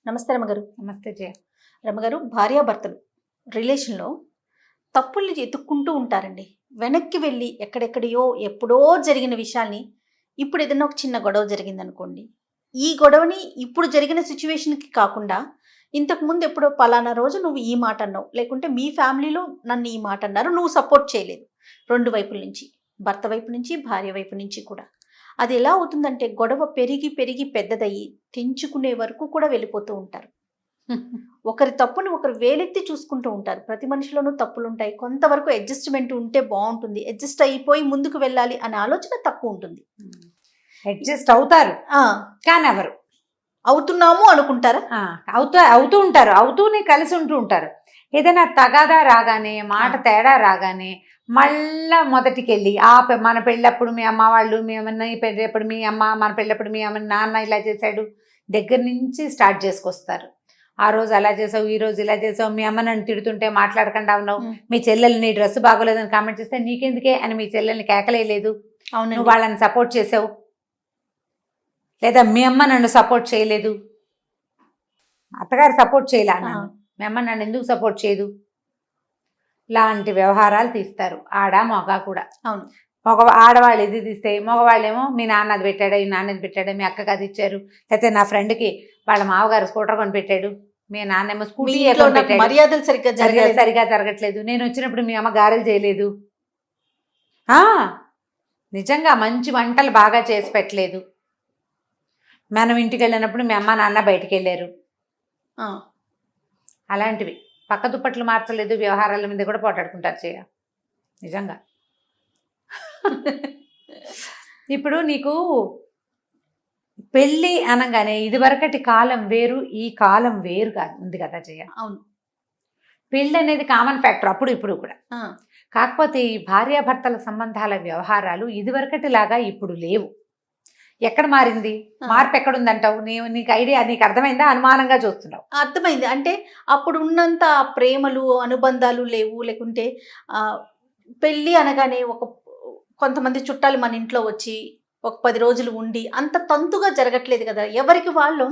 నమస్తే రమగారు. నమస్తే జయ. రమగారు, భార్యాభర్తలు రిలేషన్లో తప్పుల్ని ఎతుక్కుంటూ ఉంటారండి. వెనక్కి వెళ్ళి ఎక్కడెక్కడియో ఎప్పుడో జరిగిన విషయాల్ని ఇప్పుడు ఏదైనా ఒక చిన్న గొడవ జరిగిందనుకోండి, ఈ గొడవని ఇప్పుడు జరిగిన సిచ్యువేషన్కి కాకుండా ఇంతకుముందు ఎప్పుడో పలానా రోజు నువ్వు ఈ మాట అన్నావు, లేకుంటే మీ ఫ్యామిలీలో నన్ను ఈ మాట అన్నారు, నువ్వు సపోర్ట్ చేయలేదు. రెండు వైపుల నుంచి, భర్త వైపు నుంచి, భార్య వైపు నుంచి కూడా. అది ఎలా అవుతుందంటే గొడవ పెరిగి పెరిగి పెద్దదయ్యి తెంచుకునే వరకు కూడా వెళ్ళిపోతూ ఉంటారు. ఒకరి తప్పుని ఒకరు వేలెత్తి చూసుకుంటూ ఉంటారు. ప్రతి మనిషిలోనూ తప్పులు ఉంటాయి. కొంతవరకు అడ్జస్ట్మెంట్ ఉంటే బాగుంటుంది, అడ్జస్ట్ అయిపోయి ముందుకు వెళ్ళాలి అనే ఆలోచన తక్కువ ఉంటుంది. అడ్జస్ట్ అవుతారు కానీ ఎవరు అవుతున్నాము అనుకుంటారా? అవుతూ ఉంటారు, అవుతూనే కలిసి ఉంటూ ఉంటారు. ఏదైనా తగాదా రాగానే, మాట తేడా రాగానే మళ్ళా మొదటికెళ్ళి మన పెళ్ళప్పుడు మీ అమ్మ వాళ్ళు, మీ అమ్మ పెళ్ళప్పుడు మీ అమ్మ, మన పెళ్ళప్పుడు మీ అమ్మ నాన్న ఇలా చేశాడు దగ్గర నుంచి స్టార్ట్ చేసుకొస్తారు. ఆ రోజు అలా చేసావు, ఈ రోజు ఇలా చేసావు, మీ అమ్మ నన్ను తిడుతుంటే మాట్లాడకుండా ఉన్నావు, మీ చెల్లెల్ని నీ డ్రెస్ బాగోలేదని కామెంట్ చేస్తే నీకెందుకే అని మీ చెల్లెల్ని కేకలేయలేదు, నువ్వు వాళ్ళని సపోర్ట్ చేసావు, లేదా మీ అమ్మ నన్ను సపోర్ట్ చేయలేదు, అత్తగారు సపోర్ట్ చేయలే నన్ను, మీ అమ్మ నన్ను ఎందుకు సపోర్ట్ చేయదు, లాంటి వ్యవహారాలు తీస్తారు ఆడ మగ కూడా. అవును, ఆడవాళ్ళు ఇది తీస్తే మగవాళ్ళేమో మీ నాన్న అది పెట్టాడా, ఈ నాన్న అది పెట్టాడా, మీ అక్కకి అది ఇచ్చారు, లేకపోతే నా ఫ్రెండ్కి వాళ్ళ మావగారు స్కూటర్ కొని పెట్టాడు, మీ నాన్నేమో స్కూటీ మర్యాదలు సరిగా జరగట్లేదు, నేను వచ్చినప్పుడు మీ అమ్మ గారెలు చేయలేదు, నిజంగా మంచి వంటలు బాగా చేసి పెట్టలేదు, మనం ఇంటికి వెళ్ళినప్పుడు మీ అమ్మ నాన్న బయటికి వెళ్ళారు, అలాంటివి. పక్క దుప్పట్లు మార్చలేదు, వ్యవహారాల మీద కూడా పోటాడుకుంటారు చేయ. నిజంగా ఇప్పుడు నీకు పెళ్ళి అనగానే ఇదివరకటి కాలం వేరు, ఈ కాలం వేరు కాదు ఉంది కదా జయ. అవును, పెళ్ళి అనేది కామన్ ఫ్యాక్టర్ అప్పుడు ఇప్పుడు కూడా. కాకపోతే ఈ భార్యాభర్తల సంబంధాల వ్యవహారాలు ఇదివరకటిలాగా ఇప్పుడు లేవు. ఎక్కడ మారింది, మార్పు ఎక్కడుందంటావు? నీకు ఐడియా, నీకు అర్థమైందా? అనుమానంగా చూస్తున్నావు. అర్థమైంది. అంటే అప్పుడు ఉన్నంత ప్రేమలు అనుబంధాలు లేవు. లేకుంటే పెళ్ళి అనగానే కొంతమంది చుట్టాలు మన ఇంట్లో వచ్చి ఒక 10 రోజులు ఉండి అంత తంతుగా జరగట్లేదు కదా. ఎవరికి వాళ్ళు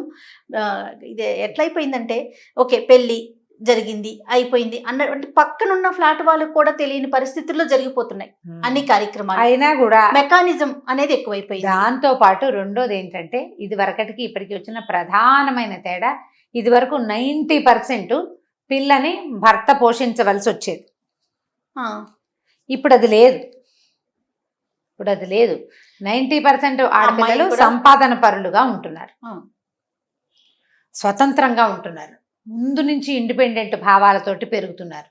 ఇది ఎట్లయిపోయిందంటే ఓకే పెళ్ళి జరిగింది అయిపోయింది అన్నటువంటి పక్కనున్న ఫ్లాట్ వాళ్ళకు కూడా తెలియని పరిస్థితుల్లో జరిగిపోతున్నాయి అన్ని కార్యక్రమాలు. అయినా కూడా మెకానిజం అనేది ఎక్కువైపోయింది. దాంతో పాటు రెండోది ఏంటంటే ఇది వరకటికి ఇప్పటికి వచ్చిన ప్రధానమైన తేడా, ఇది వరకు 90% పిల్లని భర్త పోషించవలసి వచ్చేది. ఇప్పుడు అది లేదు. 90% ఆడపిల్లలు సంపాదన పరులుగా ఉంటున్నారు, స్వతంత్రంగా ఉంటున్నారు, ముందు నుంచి ఇండిపెండెంట్ భావాలతోటి పెరుగుతున్నారు.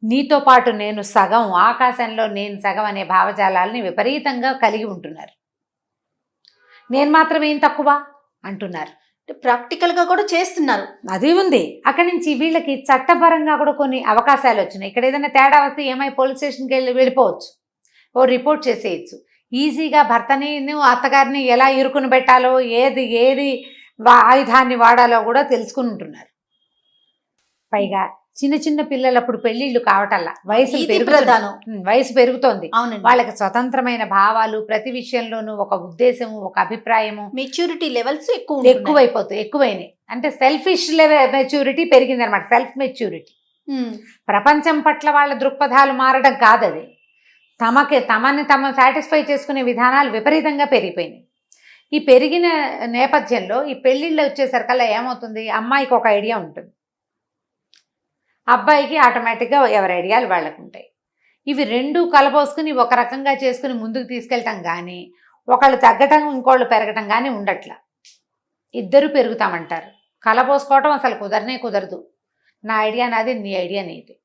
నీతో పాటు నేను సగం, ఆకాశంలో నేను సగం అనే భావజాలాలని విపరీతంగా కలిగి ఉంటున్నారు. నేను మాత్రం ఏం తక్కువ అంటున్నారు. ప్రాక్టికల్గా కూడా చేస్తున్నారు, అది ఉంది. అక్కడి నుంచి వీళ్ళకి చట్టపరంగా కూడా కొన్ని అవకాశాలు వచ్చినాయి. ఇక్కడ ఏదైనా తేడా వస్తే ఏమై పోలీస్ స్టేషన్కి వెళ్ళిపోవచ్చు, ఓ రిపోర్ట్ చేసేయచ్చు. ఈజీగా భర్తని అత్తగారిని ఎలా ఇరుకుని పెట్టాలో, ఏది ఆయుధాన్ని వాడాలో కూడా తెలుసుకుని ఉంటున్నారు. పైగా చిన్న చిన్న పిల్లలప్పుడు పెళ్ళిళ్ళు కావటల్లా వయసు పెరుగుతోంది, వాళ్ళకి స్వతంత్రమైన భావాలు, ప్రతి విషయంలోనూ ఒక ఉద్దేశము, ఒక అభిప్రాయము, మెచ్యూరిటీ లెవెల్స్ ఎక్కువైనాయి. అంటే సెల్ఫిష్ మెచ్యూరిటీ పెరిగింది అనమాట, సెల్ఫ్ మెచ్యూరిటీ. ప్రపంచం పట్ల వాళ్ళ దృక్పథాలు మారడం కాదు, అది తమని సాటిస్ఫై చేసుకునే విధానాలు విపరీతంగా పెరిగిపోయినాయి. ఈ పెరిగిన నేపథ్యంలో ఈ పెళ్ళిళ్ళు వచ్చేసరికల్లా ఏమవుతుంది, అమ్మాయికి ఒక ఐడియా ఉంటుంది, అబ్బాయికి ఆటోమేటిక్గా ఎవరి ఐడియాలు వాళ్ళకు ఉంటాయి. ఇవి రెండు కలబోసుకుని ఒక రకంగా చేసుకుని ముందుకు తీసుకెళ్ళటం కానీ, ఒకళ్ళు తగ్గటం ఇంకోళ్ళు పెరగటం కానీ ఉండట్లా. ఇద్దరు పెరుగుతామంటారు, కలబోసుకోవటం అసలు కుదరదు. నా ఐడియా నాది, నీ ఐడియా నీది.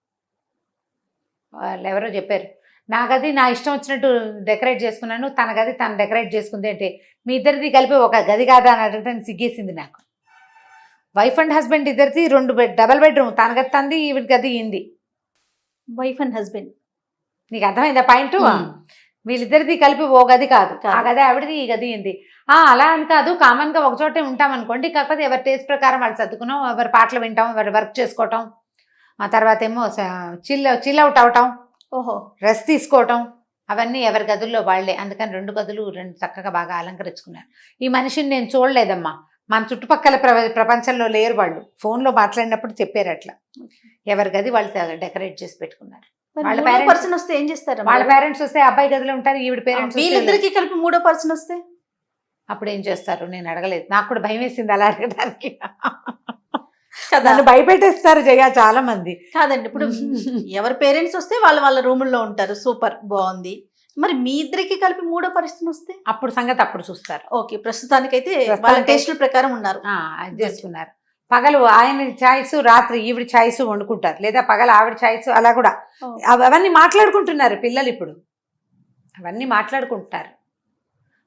వాళ్ళు ఎవరో చెప్పారు, నా గది నా ఇష్టం వచ్చినట్టు డెకరేట్ చేసుకున్నాను, తన గది తను డెకరేట్ చేసుకుంది అంటే మీ ఇద్దరిది కలిపి ఒక గది కాదా అని అడగటానికి సిగ్గేసింది నాకు. వైఫ్ అండ్ హస్బెండ్ ఇద్దరిది డబల్ బెడ్రూమ్, తన గది తంది, ఈవిడ గది ఇంది. వైఫ్ అండ్ హస్బెండ్, నీకు అర్థమైందా పాయింట్? వీళ్ళిద్దరిది కలిపి ఓ గది కాదు, ఆ గది ఆవిడది, ఈ గది ఇంది. అలా అని కాదు, కామన్గా ఒక చోటే ఉంటాం అనుకోండి, కాకపోతే ఎవరి టేస్ట్ ప్రకారం వాళ్ళు సర్దుకున్నాం, ఎవరి పాటలు వింటాం, ఎవరి వర్క్ చేసుకోవటం, ఆ తర్వాత ఏమో చిల్ అవుట్ అవటం, రెస్ట్ తీసుకోవటం, అవన్నీ ఎవరి గదుల్లో వాళ్లే. అందుకని 2 గదులు చక్కగా బాగా అలంకరించుకున్నారు. ఈ మనిషిని నేను చూడలేదమ్మా, మన చుట్టుపక్కల ప్రపంచంలో లేరు వాళ్ళు. ఫోన్లో మాట్లాడినప్పుడు చెప్పారు అట్లా. ఎవరి గది వాళ్ళు డెకరేట్ చేసి పెట్టుకున్నారు. వాళ్ళ మూడో parents- పర్సన్ వస్తే ఏం చేస్తారు వాళ్ళ పేరెంట్స్ వస్తే అబ్బాయి గదిలో ఉంటారు, ఈవిడ పేరెంట్స్ వీళ్ళిద్దరికి కలిపి మూడో పర్సన్ వస్తే అప్పుడు ఏం చేస్తారు నేను అడగలేదు. నాకు కూడా భయం వేసింది అలా అడగడానికి. కదా నన్ను భయపెట్టేస్తారు జయ చాలా మంది. కాదండి, ఇప్పుడు ఎవరి పేరెంట్స్ వస్తే వాళ్ళ వాళ్ళ రూముల్లో ఉంటారు, సూపర్ బాగుంది. మరి మీ ఇద్దరికి కలిపి మూడో పరిస్థితి వస్తే అప్పుడు సంగతి అప్పుడు చూస్తారు. ఓకే, ప్రస్తుతానికైతే వాళ్ళ ప్రస్తుతానికి- టేస్టుల ప్రకారం ఉన్నారు. అది చేసుకున్నారు. పగలు ఆయన ఛాయిస్, రాత్రి ఈవిడ ఛాయిస్ వండుకుంటారు, లేదా పగలు ఆవిడ ఛాయిస్, అలా కూడా అవన్నీ మాట్లాడుకుంటున్నారు పిల్లలు ఇప్పుడు. అవన్నీ మాట్లాడుకుంటున్నారు.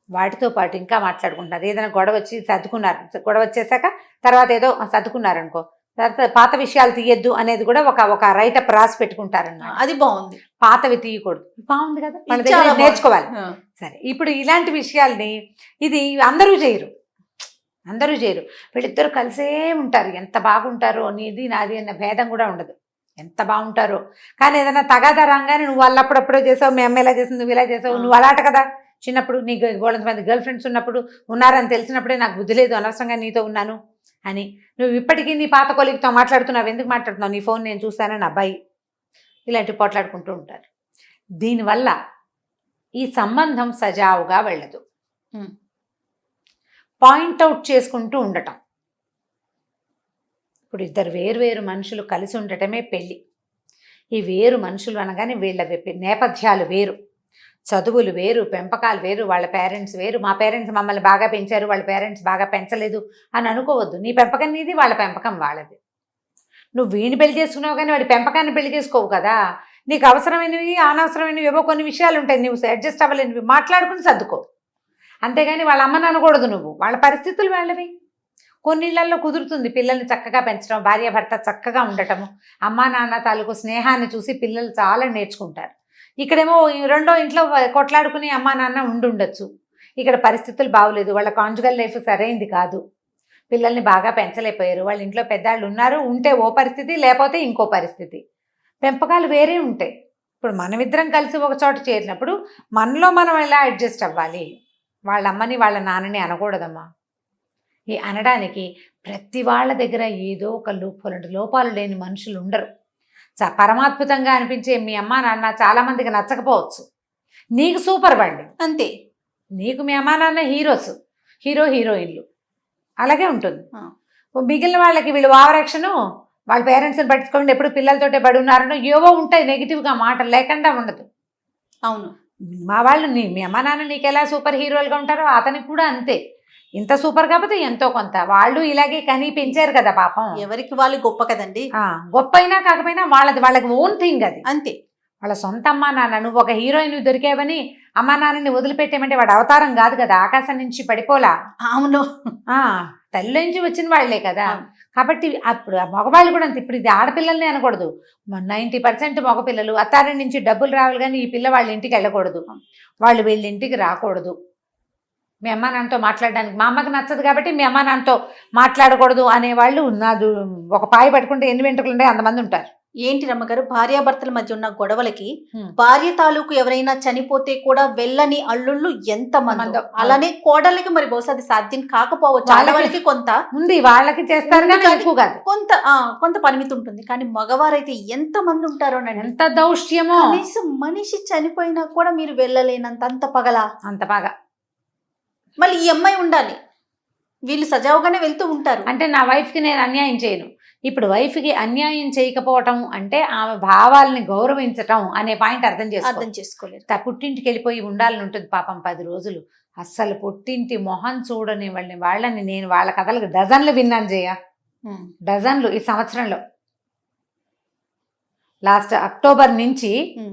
వాటితో పాటు ఇంకా మాట్లాడుకుంటున్నారు. ఏదైనా గొడవ వచ్చి సర్దుకున్నారు, గొడవ వచ్చేసాక తర్వాత ఏదో సర్దుకున్నారు అనుకో, తర్వాత పాత విషయాలు తీయద్దు అనేది కూడా ఒక రైటప్ రాసి పెట్టుకుంటారన్నమాట. అది బాగుంది. పాతవి తీయకూడదు. బాగుంది కదా, మన ఇది దగ్గర చాలా బాగుంది. నేర్చుకోవాలి. ఆ, సరే, ఇప్పుడు ఇలాంటి విషయాల్ని ఇది అందరూ చేయరు. వీళ్ళిద్దరు కలిసే ఉంటారు. ఎంత బాగుంటారో, నీది నాది అన్న భేదం కూడా ఉండదు. ఎంత బాగుంటారో. కానీ ఏదైనా తగాదా రాగానే నువ్వు వాళ్ళు అప్పుడప్పుడే చేసావు, మీ అమ్మ ఇలా చేసింది, నువ్వు ఇలా చేసావు, నువ్వు అలాట కదా. చిన్నప్పుడు నీకు మంది గర్ల్ ఫ్రెండ్స్ ఉన్నప్పుడు ఉన్నారని తెలిసినప్పుడే నాకు బుద్ధి లేదు, అనవసరంగా నీతో ఉన్నాను అని నువ్వు ఇప్పటికీ నీ పాత కొలిగితో మాట్లాడుతున్నావు. ఎందుకు మాట్లాడుతున్నావు? నీ ఫోన్ నేను చూస్తానని అబ్బాయి ఇలాంటివి పోట్లాడుకుంటూ ఉంటారు. దీనివల్ల ఈ సంబంధం సజావుగా వెళ్ళదు. పాయింట్అవుట్ చేసుకుంటూ ఉండటం. ఇప్పుడు ఇద్దరు వేరు మనుషులు కలిసి ఉండటమే పెళ్ళి. ఈ వేరు మనుషులు అనగానే వీళ్ళ నేపథ్యాలు వేరు, చదువులు వేరు, పెంపకాలు వేరు, వాళ్ళ పేరెంట్స్ వేరు. మా పేరెంట్స్ మమ్మల్ని బాగా పెంచారు, వాళ్ళ పేరెంట్స్ బాగా పెంచలేదు అని అనుకోవద్దు. నీ పెంపకం నీది, వాళ్ళ పెంపకం వాళ్ళది. నువ్వు వీడిని పెళ్లి చేసుకున్నావు కానీ వాడి పెంపకాన్ని పెళ్లి చేసుకోవు కదా. నీకు అవసరమైనవి అనవసరమైనవి ఏవో కొన్ని విషయాలు ఉంటాయి, నువ్వు అడ్జస్ట్ అవ్వలేనివి మాట్లాడుకుని సర్దుకో. అంతేగాని వాళ్ళ అమ్మని అనకూడదు నువ్వు. వాళ్ళ పరిస్థితులు వాళ్ళవి. కొన్నిళ్లలో కుదురుతుంది పిల్లల్ని చక్కగా పెంచడం, భార్యాభర్త చక్కగా ఉండటము, అమ్మా నాన్న తాలూకు స్నేహాన్ని చూసి పిల్లలు చాలా నేర్చుకుంటారు. ఇక్కడేమో రెండో ఇంట్లో కొట్లాడుకుని అమ్మా నాన్న ఉండుండొచ్చు. ఇక్కడ పరిస్థితులు బాగోలేదు, వాళ్ళ కాంజుగల్ లైఫ్ సరైంది కాదు, పిల్లల్ని బాగా పెంచలేకపోయారు, వాళ్ళ ఇంట్లో పెద్దాళ్ళు ఉన్నారు, ఉంటే ఓ పరిస్థితి, లేకపోతే ఇంకో పరిస్థితి. పెంపకాలు వేరే ఉంటాయి. ఇప్పుడు మనమిద్దరం కలిసి ఒక చోట చేరినప్పుడు మనలో మనం ఎలా అడ్జస్ట్ అవ్వాలి. వాళ్ళ అమ్మని వాళ్ళ నాన్నని అనకూడదమ్మా. ఈ అనడానికి ప్రతి వాళ్ళ దగ్గర ఏదో ఒక లోపాలు లేని మనుషులు ఉండరు. పరమాద్భుతంగా అనిపించే మీ అమ్మ నాన్న చాలా మందికి నచ్చకపోవచ్చు, నీకు సూపర్ వాళ్ళు అంతే. నీకు మీ అమ్మ నాన్న హీరోస్, హీరోయిన్లు అలాగే ఉంటుంది. మిగిలిన వాళ్ళకి వీళ్ళు ఓవరాక్షను, వాళ్ళ పేరెంట్స్ని పట్టించుకోండి, ఎప్పుడు పిల్లలతోటే పడి ఉన్నారనో ఏవో ఉంటాయి, నెగిటివ్గా మాట లేకుండా ఉండదు. అవును, మా వాళ్ళు మీ అమ్మ నాన్న నీకు ఎలా సూపర్ హీరోలుగా ఉంటారో అతనికి కూడా అంతే. ఇంత సూపర్ కాకపోతే ఎంతో కొంత వాళ్ళు ఇలాగే కనీ పెంచారు కదా పాపం. ఎవరికి వాళ్ళు గొప్ప కదండి. గొప్ప అయినా కాకపోయినా వాళ్ళకి ఓన్ థింగ్ అది. అంతే. వాళ్ళ సొంత అమ్మా నాన్న. నువ్వు ఒక హీరోయిన్ దొరికావని అమ్మా నాన్నని వదిలిపెట్టేమంటే వాడు అవతారం కాదు కదా, ఆకాశం నుంచి పడిపోలా. అవును, తల్లి నుంచి వచ్చిన వాళ్లే కదా. కాబట్టి అప్పుడు మగవాళ్ళు కూడా అంతే. ఇప్పుడు ఇది ఆడపిల్లల్ని అనకూడదు, 90% మగపిల్లలు అత్తారింటి నుంచి డబ్బులు రావాలి కానీ ఈ పిల్ల వాళ్ళ ఇంటికి వెళ్ళకూడదు, వాళ్ళు వీళ్ళ ఇంటికి రాకూడదు. మీ అమ్మ నాన్నతో మాట్లాడడానికి మా అమ్మకి నచ్చదు కాబట్టి మీ అమ్మ నాన్నతో మాట్లాడకూడదు అనేవాళ్ళు నాదు. ఒక పాయ పట్టుకుంటే ఎన్ని వెంట్రుకలు ఉంటాయి అంతమంది ఉంటారు. ఏంటి రమ్మగారు, భార్యాభర్తల మధ్య ఉన్న గొడవలకి భార్య తాలూకు ఎవరైనా చనిపోతే కూడా వెళ్ళని అల్లుళ్ళు ఎంత మందో, అలానే కోడళ్ళకి మరి బహుశా అది సాధ్యం కాకపోవచ్చు. ఆడవాళ్ళకి కొంత ఉంది, వాళ్ళకి చేస్తారు కానీ ఎక్కువ కాదు, కొంత పరిమితి ఉంటుంది. కానీ మగవారైతే ఎంత మంది ఉంటారో, ఎంత దౌష్ట్యమో. కనీసం మనిషి చనిపోయినా కూడా మీరు వెళ్ళలేనంత, అంత పగలా, అంత బాగా. మళ్ళీ ఈ అమ్మాయి ఉండాలి, వీళ్ళు సజావుగానే వెళ్తూ ఉంటారు. అంటే నా వైఫ్కి నేను అన్యాయం చేయను. ఇప్పుడు వైఫ్కి అన్యాయం చేయకపోవటం అంటే ఆమె భావాల్ని గౌరవించటం అనే పాయింట్ అర్థం చేసుకోలేరు. పుట్టింటికి వెళ్ళిపోయి ఉండాలని ఉంటుంది పాపం 10 రోజులు. అస్సలు పుట్టింటి మొహం చూడని వాళ్ళని నేను వాళ్ళ కథలకు డజన్లు విన్నాను జయ, డజన్లు ఈ సంవత్సరంలో. లాస్ట్ అక్టోబర్ నుంచి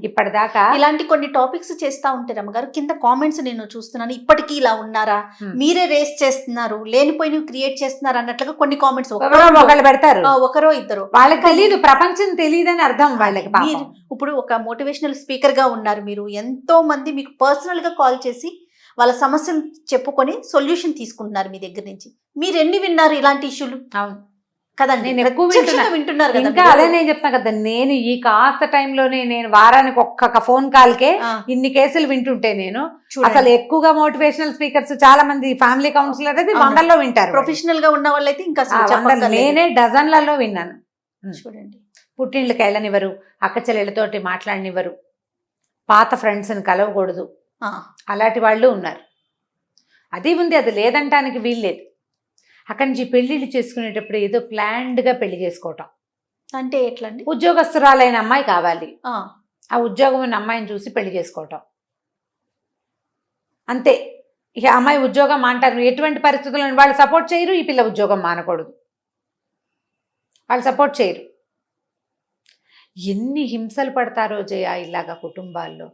ఇప్పటిదాకా ఇలాంటి కొన్ని టాపిక్స్ చేస్తా ఉంటారు అమ్మగారు. కింద కామెంట్స్ నేను చూస్తున్నాను, ఇప్పటికీ ఇలా ఉన్నారా, మీరే రేస్ చేస్తున్నారు, లేనిపోయి క్రియేట్ చేస్తున్నారు అన్నట్లుగా కొన్ని కామెంట్స్ ఒకళ్ళు పెడతారు. ఒకరో ఇద్దరు, వాళ్ళకి తెలియదు, ప్రపంచం తెలియదని అర్థం వాళ్ళకి. మీరు ఇప్పుడు ఒక మోటివేషనల్ స్పీకర్ గా ఉన్నారు, మీరు ఎంతో మంది మీకు పర్సనల్ గా కాల్ చేసి వాళ్ళ సమస్యను చెప్పుకొని సొల్యూషన్ తీసుకుంటున్నారు మీ దగ్గర నుంచి. మీరు ఎన్ని విన్నారు ఇలాంటి ఇష్యూలు? అవును, కదండి, నేను ఎక్కువ ప్రత్యక్షంగా వింటున్నారు కదా ఇంకా మీరు. అదే నేను చెప్తాను కదా, నేను ఈ కాస్త టైంలోనే నేను వారానికి ఒక్క ఫోన్ కాల్కే ఆ, ఇన్ని కేసులు వింటుంటే నేను చూడండి. అసలు ఎక్కువగా మోటివేషనల్ స్పీకర్స్ చాలా మంది ఫ్యామిలీ కౌన్సిలర్ అయితే అవును. వందల్లో వింటారు. ప్రొఫెషనల్ గా ఉన్న వాళ్ళైతే ఇంకా అసలు వందలు చెప్పక్కర్లేదు. నేనే డజన్లలో విన్నాను. చూడండి. పుట్టింళ్ళకి వెళ్ళనివ్వరు, అక్క చెల్లెళ్ళతోటి మాట్లాడనివ్వరు, పాత ఫ్రెండ్స్ని కలవకూడదు, ఆ, అలాంటి వాళ్ళు ఉన్నారు. అది ఉంది, అది లేదంటానికి వీల్లేదు. అక్కడి నుంచి పెళ్ళిళ్ళు చేసుకునేటప్పుడు ఏదో ప్లాన్డ్గా పెళ్లి చేసుకోవటం. అంటే ఎట్లా అండి? ఉద్యోగస్తురాలైన అమ్మాయి కావాలి, ఆ, ఆ ఉద్యోగం ఉన్న అమ్మాయిని చూసి పెళ్లి చేసుకోవటం అంతే. ఇక అమ్మాయి ఉద్యోగం మాంటారు, ఎటువంటి పరిస్థితుల్లో వాళ్ళు సపోర్ట్ చేయరు, ఈ పిల్ల ఉద్యోగం మానకూడదు, వాళ్ళు సపోర్ట్ చేయరు. ఎన్ని హింసలు పడతారో జయ ఇలాగా కుటుంబాల్లో.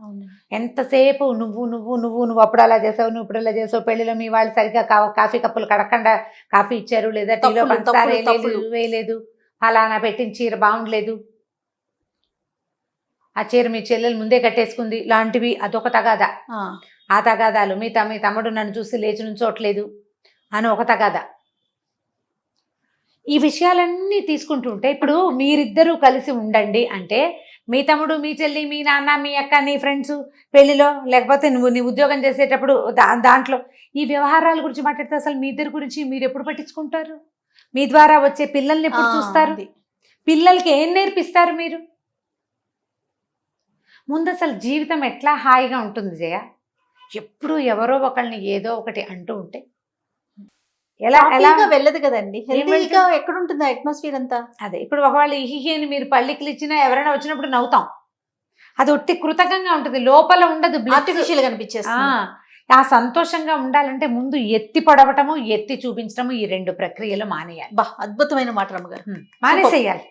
అవును. ఎంతసేపు నువ్వు నువ్వు నువ్వు నువ్వు అప్పుడు అలా చేసావు, నువ్వు ఇప్పుడు అలా చేసావు, పెళ్లిలో మీ వాళ్ళు సరిగ్గా కాఫీ కప్పులు కడకుండా కాఫీ ఇచ్చారు, లేదా టీలో తప్పులు, పంచదార తప్పులు. వేయలేదు, ఫలానా పెట్టిన చీర బాగుండలేదు, ఆ చీర మీ చెల్లెలు ముందే కట్టేసుకుంది, లాంటివి. అదొక తగాదా. ఆ, ఆ తగాదాలు, మీ తమ్ముడు నన్ను చూసి లేచి నుంచోట్లేదు అని ఒక తగాదా. ఈ విషయాలన్నీ తీసుకుంటుంటే ఇప్పుడు మీరిద్దరూ కలిసి ఉండండి అంటే మీ తమ్ముడు, మీ చెల్లి, మీ నాన్న, మీ అక్క, నీ ఫ్రెండ్స్ పెళ్లిలో, లేకపోతే నువ్వు నీ ఉద్యోగం చేసేటప్పుడు దాంట్లో ఈ వ్యవహారాల గురించి మాట్లాడితే అసలు మీ ఇద్దరి గురించి మీరు ఎప్పుడు పట్టించుకుంటారు? మీ ద్వారా వచ్చే పిల్లల్ని ఎప్పుడు చూస్తారు? అది. పిల్లలకి ఏం నేర్పిస్తారు మీరు? ముందు అసలు జీవితం ఎట్లా హాయిగా ఉంటుంది జయ? ఎప్పుడు ఎవరో ఒకళ్ళని ఏదో ఒకటి అంటూ ఉంటే ఎలా ఎలా హ్యాపీగా వెళ్ళదు కదండి, హెల్తీగా వెళ్తుంది? ఎక్కడ ఉంటుంది అట్మాస్ఫియర్ అంతా? అదే ఇప్పుడు ఒకవేళ ఇహిహి అని మీరు పళ్ళికిలు ఇచ్చినా ఎవరైనా వచ్చినప్పుడు నవ్వుతాం, అది ఒట్టి కృతకంగా ఉంటుంది, లోపల ఉండదు, ఆర్టిఫిషియల్ గా అనిపించేస్తుంది. ఆ సంతోషంగా ఉండాలంటే ముందు ఎత్తి పడవటము, ఎత్తి చూపించడము, ఈ రెండు ప్రక్రియలు మానేయాలి. బా, అద్భుతమైన మాట రమ్మగారు. మానేసేయాలి.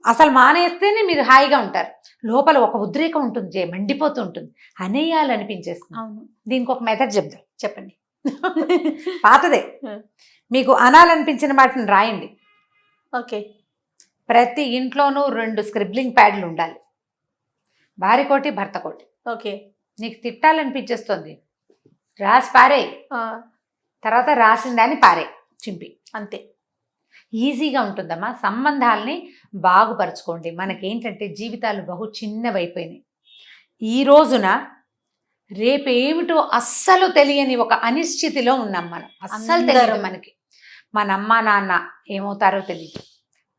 అసలు మానేస్తేనే మీరు హాయిగా ఉంటారు. లోపల ఒక ఉద్రేకం ఉంటుంది, మండిపోతూ ఉంటుంది, అనేయాలనిపించేస్తుంది. అవును. దీనికి ఒక మెథడ్ చెప్తాం, చెప్పండి. పాతదే. మీకు అనాలనిపించిన వాటిని రాయండి. ఓకే. ప్రతి ఇంట్లోనూ 2 స్క్రిబ్లింగ్ ప్యాడ్లు ఉండాలి, భార్యకోటి భర్తకోటి. ఓకే. నీకు తిట్టాలనిపించేస్తుంది, రాసి పారే, ఆ, తర్వాత రాసిన దాన్ని పారే, చింపి. అంతే. ఈజీగా ఉంటుందమ్మా. సంబంధాలని బాగుపరచుకోండి. మనకేంటంటే జీవితాలు బహు చిన్నవైపోయినాయి. ఈ రోజున రేపేమిటో అస్సలు తెలియని ఒక అనిశ్చితిలో ఉన్నాం మనం. అస్సలు తెలియదు మనకి. మన అమ్మ నాన్న ఏమవుతారో తెలియదు,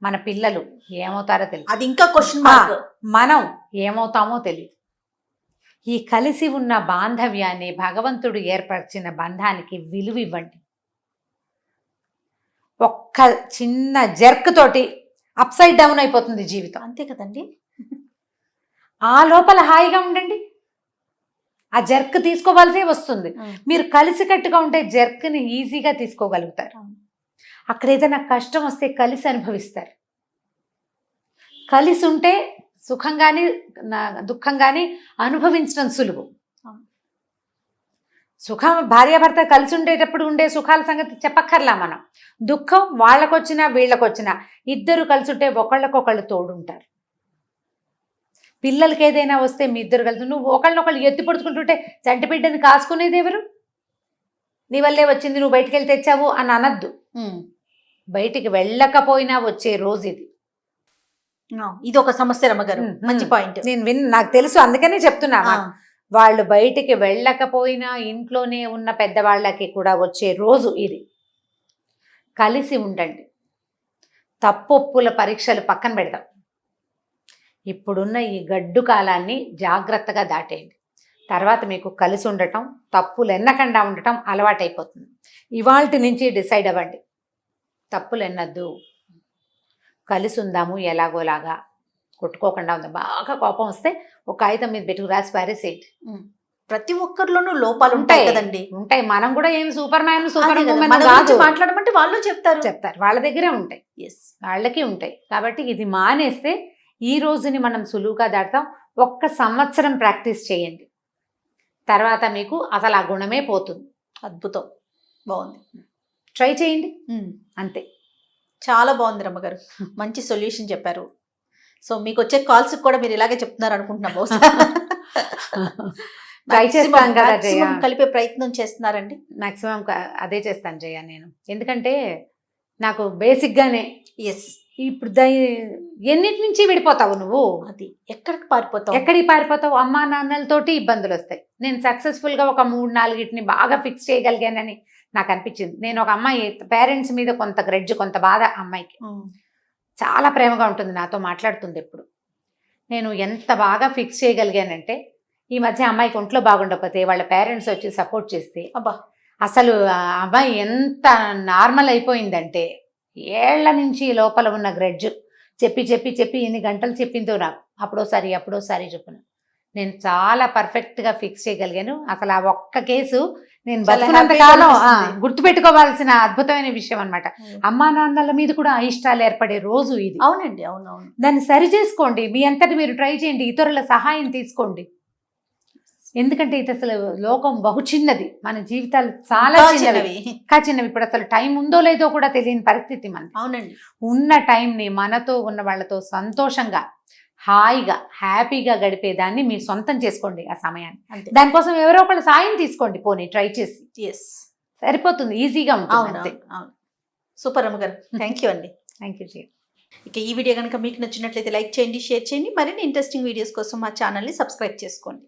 మన పిల్లలు ఏమవుతారో తెలియదు, అది ఇంకా క్వశ్చన్ మార్క్. మనం ఏమవుతామో తెలియదు. ఈ కలిసి ఉన్న బాంధవ్యాన్ని, భగవంతుడు ఏర్పరిచిన బంధానికి విలువ ఇవ్వండి. ఒక్క చిన్న జర్క్ తోటి అప్సైడ్ డౌన్ అయిపోతుంది జీవితం. అంతే కదండి. ఆ లోపల హాయిగా ఉండండి, ఆ జర్క్ తీసుకోవాల్సే వస్తుంది. మీరు కలిసికట్టుగా ఉంటే జర్క్ని ఈజీగా తీసుకోగలుగుతారు. అక్కడ ఏదైనా కష్టం వస్తే కలిసి అనుభవిస్తారు. కలిసి ఉంటే సుఖం కానీ దుఃఖం కానీ అనుభవించడం సులువు. సుఖం భార్యాభర్త కలిసి ఉండేటప్పుడు ఉండే సుఖాల సంగతి చెప్పక్కర్లా మనం. దుఃఖం వాళ్ళకొచ్చినా వీళ్ళకొచ్చినా ఇద్దరు కలిసి ఉంటే ఒకళ్ళకొకళ్ళు తోడుంటారు. పిల్లలకి ఏదైనా వస్తే మీ ఇద్దరు కలిసి, నువ్వు ఒకళ్ళనొకళ్ళు ఎత్తి పడుచుకుంటుంటే చంటి బిడ్డని కాసుకునేది ఎవరు? నీ వల్లే వచ్చింది, నువ్వు బయటికి వెళ్ళి తెచ్చావు అని అనద్దు. బయటికి వెళ్ళకపోయినా వచ్చే రోజు ఇది. ఇది ఒక సమస్య రమ్మగారు, మంచి పాయింట్. నేను నాకు తెలుసు, అందుకనే చెప్తున్నా. వాళ్ళు బయటికి వెళ్ళకపోయినా ఇంట్లోనే ఉన్న పెద్దవాళ్ళకి కూడా వచ్చే రోజు ఇది. కలిసి ఉండండి. తప్పొప్పుల పరీక్షలు పక్కన పెడదాం. ఇప్పుడున్న ఈ గడ్డు కాలాన్ని జాగ్రత్తగా దాటేయండి. తర్వాత మీకు కలిసి ఉండటం, తప్పులు ఎన్నకుండా ఉండటం అలవాటైపోతుంది. ఇవాల్టి నుంచి డిసైడ్ అవ్వండి, తప్పులు ఎన్నద్దు, కలిసి ఉందాము, ఎలాగోలాగా కొట్టుకోకుండా ఉందాం. బాగా కోపం వస్తే ఒక కాగితం మీద పెట్టుకు రాసి పారేసేయండి. ప్రతి ఒక్కరిలోనూ లోపాలు ఉంటాయి కదండి. ఉంటాయి. మనం కూడా ఏం సూపర్ మ్యాన్ సూపర్ ఉమెన్ మాట్లాడమంటే వాళ్ళు చెప్తారు, వాళ్ళ దగ్గరే ఉంటాయి, వాళ్ళకి ఉంటాయి. కాబట్టి ఇది మానేస్తే ఈ రోజుని మనం సులువుగా దాటుతాం. 1 సంవత్సరం ప్రాక్టీస్ చేయండి, తర్వాత మీకు అసలు ఆ గుణమే పోతుంది. అద్భుతం, బాగుంది, ట్రై చేయండి. అంతే. చాలా బాగుంది రమ్మగారు, మంచి సొల్యూషన్ చెప్పారు. సో మీకు వచ్చే కాల్స్ కూడా మీరు ఇలాగే చెప్తున్నారు అనుకుంటున్నా. బహుశా ట్రై చేస్తాను కదా జయ, కలిపే ప్రయత్నం చేస్తున్నారండి. మాక్సిమం అదే చేస్తాను జయ నేను. ఎందుకంటే నాకు బేసిక్గానే ఎస్, ఇప్పుడు ఎన్నిటి నుంచి విడిపోతావు నువ్వు? అది ఎక్కడికి పారిపోతావు? ఎక్కడికి పారిపోతావు? అమ్మా నాన్నలతోటి ఇబ్బందులు వస్తాయి. నేను సక్సెస్ఫుల్గా ఒక 3-4 బాగా ఫిక్స్ చేయగలిగానని నాకు అనిపించింది. నేను ఒక అమ్మాయి పేరెంట్స్ మీద కొంత గ్రెడ్జ్, కొంత బాధ అమ్మాయికి. చాలా ప్రేమగా ఉంటుంది, నాతో మాట్లాడుతుంది ఎప్పుడు. నేను ఎంత బాగా ఫిక్స్ చేయగలిగానంటే, ఈ మధ్య అమ్మాయికి ఒంట్లో బాగుండకపోతే వాళ్ళ పేరెంట్స్ వచ్చి సపోర్ట్ చేస్తే అబ్బా, అసలు ఆ అమ్మాయి ఎంత నార్మల్ అయిపోయిందంటే, ఏళ్ల నుంచి లోపల ఉన్న గ్రెడ్జ్ చెప్పి చెప్పి చెప్పి ఎన్ని గంటలు చెప్పిందో నాకు. అప్పుడోసారి చెప్పును. నేను చాలా పర్ఫెక్ట్గా ఫిక్స్ చేయగలిగాను. అసలు ఆ ఒక్క కేసు నేను చాలా బతుకున్నంత happy గా కాలం అనిపిస్తుంది. గుర్తుపెట్టుకోవాల్సిన అద్భుతమైన విషయం అన్నమాట. అమ్మా నాన్నల మీద కూడా అయిష్టాలు ఏర్పడే రోజు ఇది. అవునండి, అవునవును. దాన్ని సరి చేసుకోండి, మీ అంతటి మీరు ట్రై చేయండి, ఇతరుల సహాయం తీసుకోండి. ఎందుకంటే ఇది అసలు లోకం బహు చిన్నది, మన జీవితాలు చాలా ఇంకా చిన్నవి, ఇంకా చిన్నవి. ఇప్పుడు అసలు టైం ఉందో లేదో కూడా తెలియని పరిస్థితి మనది. అవునండి, ఉన్న టైంని మనతో ఉన్న వాళ్ళతో సంతోషంగా, హాయిగా, హ్యాపీగా గడిపేదాన్ని మీరు సొంతం చేసుకోండి ఆ సమయాన్ని. అంతే. దానికోసం ఎవరో ఒకళ్ళు సాయం తీసుకోండి, పోనీ ట్రై చేసి. ఎస్, సరిపోతుంది, ఈజీగా ఉంటుంది. అవును, అంతే. అవును. సూపర్ రమ్మ గారు, థ్యాంక్ యూ అండి. Thank you ji. ఇక ఈ వీడియో కనుక మీకు నచ్చినట్లయితే లైక్ చేయండి, షేర్ చేయండి. మరిన్ని ఇంట్రెస్టింగ్ వీడియోస్ కోసం మా ఛానల్ని సబ్స్క్రైబ్ చేసుకోండి.